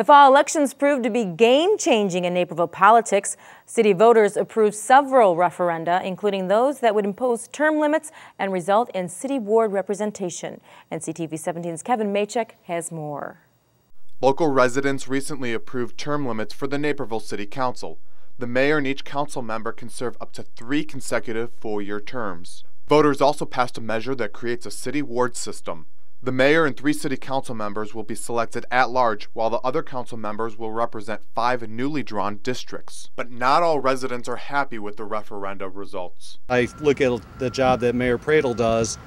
The fall elections proved to be game-changing in Naperville politics. City voters approved several referenda, including those that would impose term limits and result in city ward representation. NCTV 17's Kevin Machak has more. Local residents recently approved term limits for the Naperville City Council. The mayor and each council member can serve up to 3 consecutive four-year terms. Voters also passed a measure that creates a city ward system. The mayor and 3 city council members will be selected at large, while the other council members will represent 5 newly drawn districts. But not all residents are happy with the referenda results. I look at the job that Mayor Pradel does,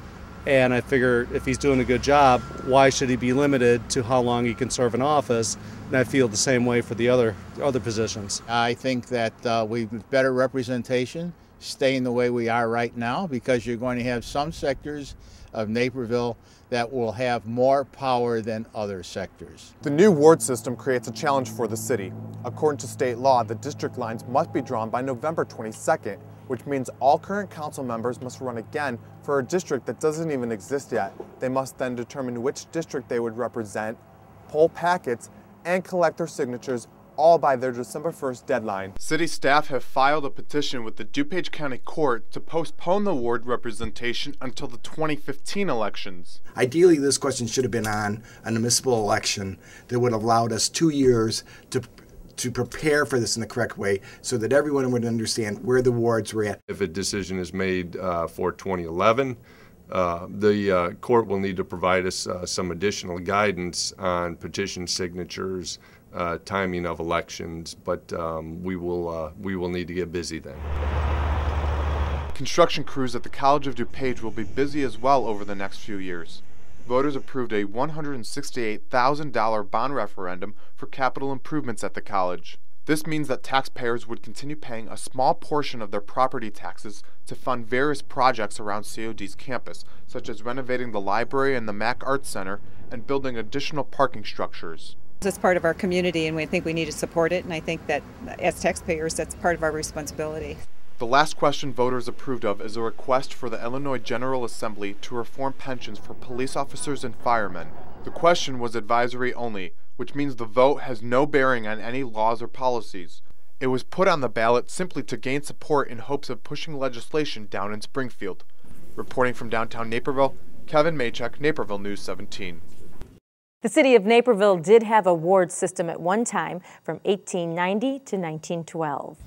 and I figure if he's doing a good job, why should he be limited to how long he can serve in office? And I feel the same way for the other positions. I think that we've better representation, staying the way we are right now, because you're going to have some sectors of Naperville that will have more power than other sectors. The new ward system creates a challenge for the city. According to state law, the district lines must be drawn by November 22nd, which means all current council members must run again for a district that doesn't even exist yet. They must then determine which district they would represent, poll packets, and collect their signatures, all by their December 1st deadline. City staff have filed a petition with the DuPage County Court to postpone the ward representation until the 2015 elections. Ideally, this question should have been on a municipal election that would have allowed us 2 years to prepare for this in the correct way so that everyone would understand where the wards were at. If a decision is made for 2011, the court will need to provide us some additional guidance on petition signatures, timing of elections, but we will need to get busy then. Construction crews at the College of DuPage will be busy as well over the next few years. Voters approved a $168,000 bond referendum for capital improvements at the college. This means that taxpayers would continue paying a small portion of their property taxes to fund various projects around COD's campus, such as renovating the library and the Mac Arts Center and building additional parking structures. It's part of our community, and we think we need to support it, and I think that as taxpayers, that's part of our responsibility. The last question voters approved of is a request for the Illinois General Assembly to reform pensions for police officers and firemen. The question was advisory only, which means the vote has no bearing on any laws or policies. It was put on the ballot simply to gain support in hopes of pushing legislation down in Springfield. Reporting from downtown Naperville, Kevin Machak, Naperville News 17. The city of Naperville did have a ward system at one time from 1890 to 1912.